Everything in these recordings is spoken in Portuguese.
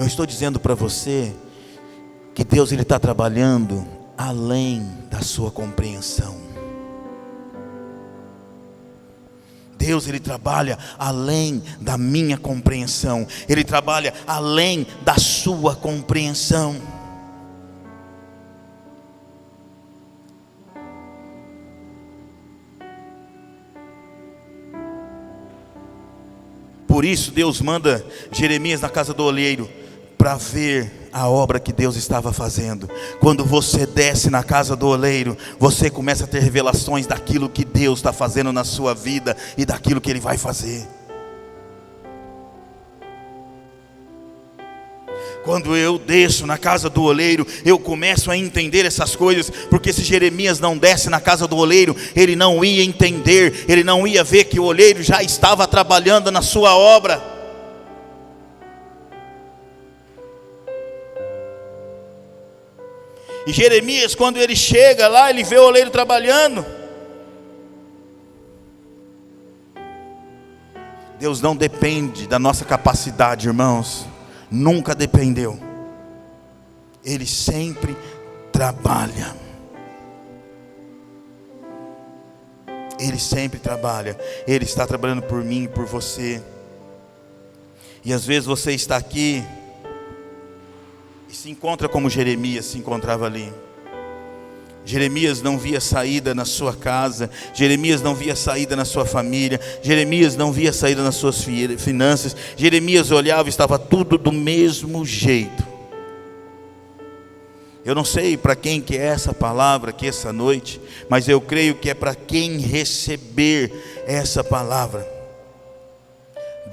Eu estou dizendo para você que Deus está trabalhando além da sua compreensão. Deus Ele trabalha além da minha compreensão. Ele trabalha além da sua compreensão. Por isso Deus manda Jeremias na casa do oleiro para ver a obra que Deus estava fazendo. Quando você desce na casa do oleiro, você começa a ter revelações daquilo que Deus está fazendo na sua vida e daquilo que Ele vai fazer. Quando eu desço na casa do oleiro, eu começo a entender essas coisas, porque se Jeremias não desce na casa do oleiro, ele não ia entender, ele não ia ver que o oleiro já estava trabalhando na sua obra. E Jeremias, quando ele chega lá, ele vê o oleiro trabalhando. Deus não depende da nossa capacidade, irmãos. Nunca dependeu. Ele sempre trabalha. Ele sempre trabalha. Ele está trabalhando por mim e por você. E às vezes você está aqui e se encontra como Jeremias se encontrava ali. Jeremias não via saída na sua casa, Jeremias não via saída na sua família, Jeremias não via saída nas suas finanças. Jeremias olhava e estava tudo do mesmo jeito. Eu não sei para quem que é essa palavra aqui essa noite, mas eu creio que é para quem receber essa palavra.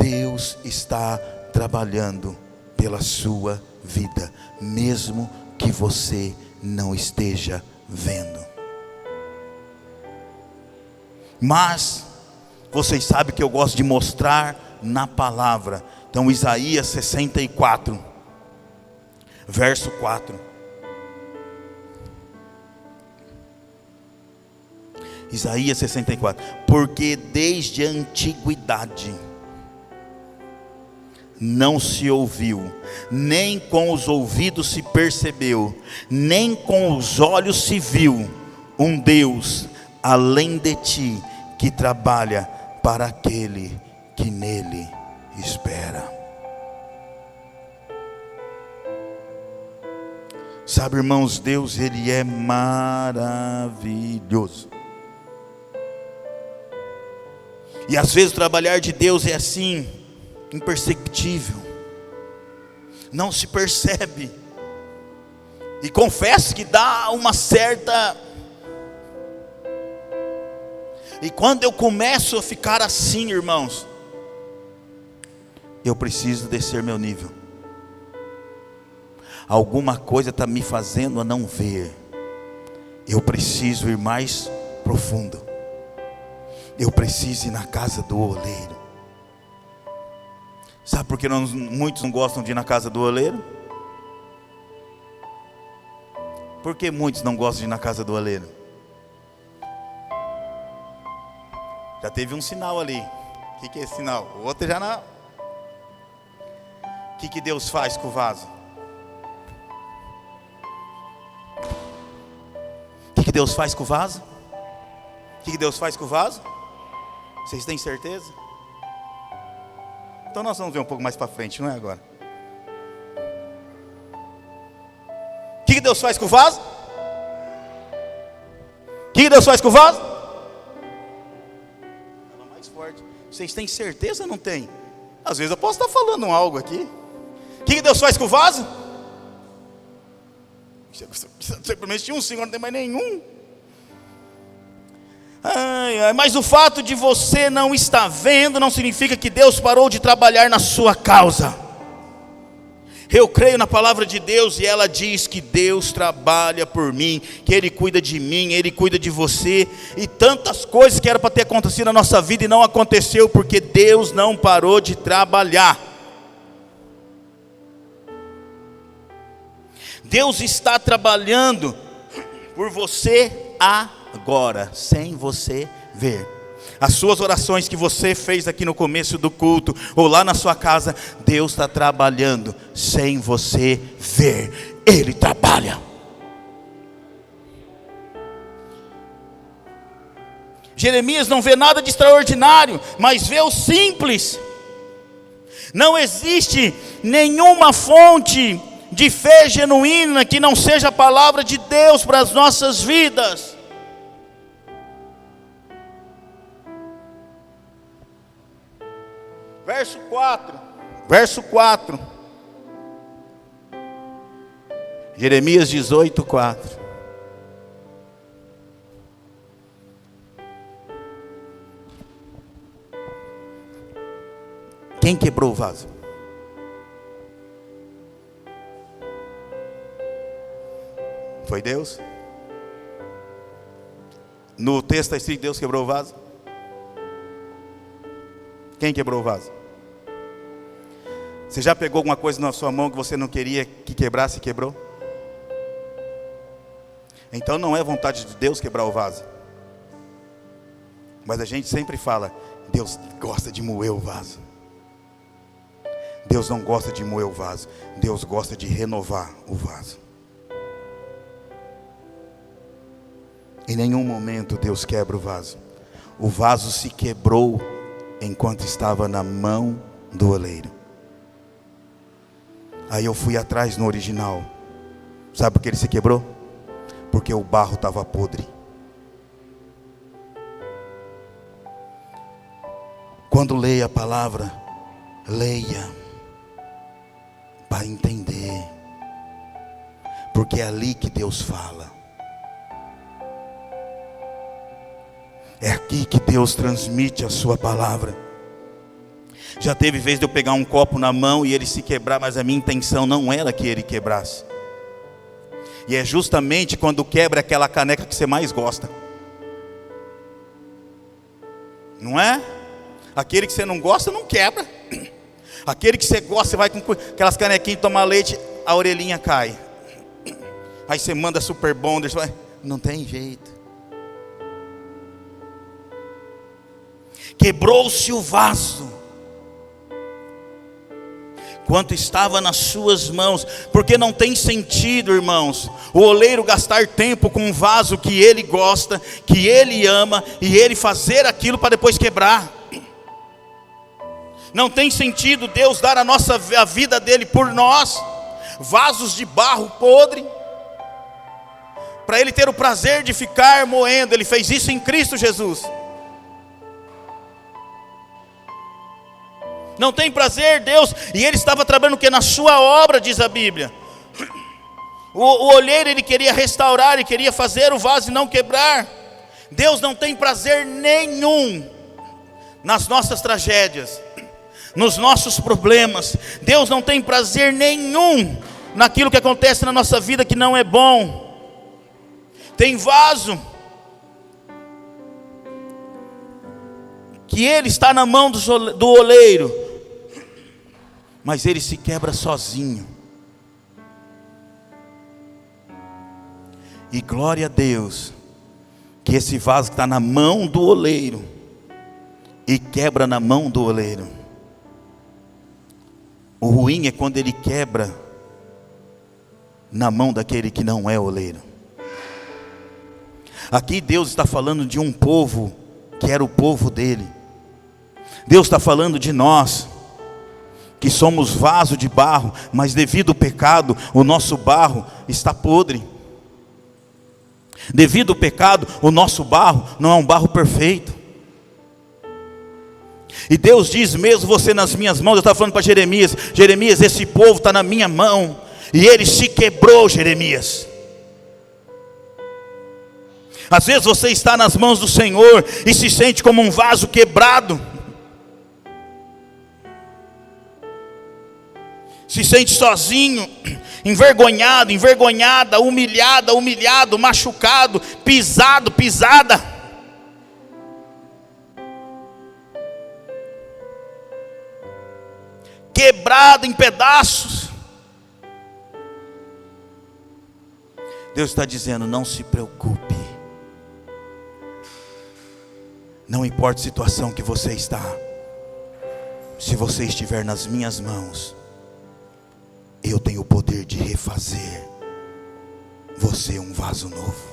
Deus está trabalhando pela sua vida, mesmo que você não esteja vendo. Mas vocês sabem que eu gosto de mostrar na palavra. Então Isaías 64, verso 4. Isaías 64. Porque desde a antiguidade não se ouviu, nem com os ouvidos se percebeu, nem com os olhos se viu, um Deus além de ti, que trabalha para aquele que nele espera. Sabe, irmãos, Deus, Ele é maravilhoso. E às vezes o trabalhar de Deus é assim, imperceptível, não se percebe, e confesso que dá uma certa... E quando eu começo a ficar assim, irmãos, eu preciso descer meu nível. Alguma coisa está me fazendo a não ver. Eu preciso ir mais profundo. Eu preciso ir na casa do oleiro. Sabe por que muitos não gostam de ir na casa do oleiro? Por que muitos não gostam de ir na casa do oleiro? Já teve um sinal ali. O que é esse sinal? O outro já não. O que Deus faz com o vaso? O que Deus faz com o vaso? O que Deus faz com o vaso? Vocês têm certeza? Então nós vamos ver um pouco mais para frente, não é agora. O que Deus faz com o vaso? O que Deus faz com o vaso? Fala mais forte. Vocês têm certeza ou não tem? Às vezes eu posso estar falando algo aqui. O que Deus faz com o vaso? Simplesmente tinha um senhor, não tem mais nenhum. Mas o fato de você não estar vendo não significa que Deus parou de trabalhar na sua causa. Eu creio na palavra de Deus e ela diz que Deus trabalha por mim, que Ele cuida de mim, Ele cuida de você. E tantas coisas que eram para ter acontecido na nossa vida e não aconteceu, porque Deus não parou de trabalhar. Deus está trabalhando por você agora, sem você ver. As suas orações que você fez aqui no começo do culto, ou lá na sua casa, Deus está trabalhando sem você ver. Ele trabalha. Jeremias não vê nada de extraordinário, mas vê o simples. Não existe nenhuma fonte de fé genuína que não seja a palavra de Deus para as nossas vidas. Verso 4. Jeremias 18:4. Quem quebrou o vaso? Foi Deus? No texto está escrito: Deus quebrou o vaso. Quem quebrou o vaso? Você já pegou alguma coisa na sua mão que você não queria que quebrasse e quebrou? Então não é vontade de Deus quebrar o vaso. Mas a gente sempre fala: Deus gosta de moer o vaso. Deus não gosta de moer o vaso. Deus gosta de renovar o vaso. Em nenhum momento Deus quebra o vaso. O vaso se quebrou enquanto estava na mão do oleiro. Aí eu fui atrás no original. Sabe por que ele se quebrou? Porque o barro estava podre. Quando leia a palavra, leia para entender, porque é ali que Deus fala. É aqui que Deus transmite a sua palavra. Já teve vez de eu pegar um copo na mão e ele se quebrar, mas a minha intenção não era que ele quebrasse. E é justamente quando quebra aquela caneca que você mais gosta. Não é? Aquele que você não gosta não quebra. Aquele que você gosta, você vai com aquelas canequinhas tomar leite, a orelhinha cai. Aí você manda Super Bonder, não tem jeito. Quebrou-se o vaso quanto estava nas suas mãos, porque não tem sentido, irmãos, o oleiro gastar tempo com um vaso que ele gosta, que ele ama, e ele fazer aquilo para depois quebrar. Não tem sentido Deus dar a vida dele por nós, vasos de barro podre, para ele ter o prazer de ficar moendo. Ele fez isso em Cristo Jesus. Não tem prazer Deus, e ele estava trabalhando o que? Na sua obra, diz a Bíblia. O olheiro, ele queria restaurar, ele queria fazer o vaso e não quebrar. Deus não tem prazer nenhum nas nossas tragédias, nos nossos problemas. Deus não tem prazer nenhum naquilo que acontece na nossa vida que não é bom. Tem vaso que ele está na mão do oleiro, mas ele se quebra sozinho. E glória a Deus, que esse vaso que está na mão do oleiro, e quebra na mão do oleiro. O ruim é quando ele quebra na mão daquele que não é oleiro. Aqui Deus está falando de um povo que era o povo dele. Deus está falando de nós, que somos vaso de barro, mas devido ao pecado, o nosso barro está podre. Devido ao pecado, o nosso barro não é um barro perfeito. E Deus diz: mesmo você nas minhas mãos. Eu estava falando para Jeremias: Jeremias, esse povo está na minha mão, e ele se quebrou, Jeremias. Às vezes você está nas mãos do Senhor e se sente como um vaso quebrado, se sente sozinho, envergonhado, envergonhada, humilhada, humilhado, machucado, pisado, pisada. Quebrado em pedaços. Deus está dizendo: não se preocupe. Não importa a situação que você está, se você estiver nas minhas mãos, eu tenho o poder de refazer você um vaso novo.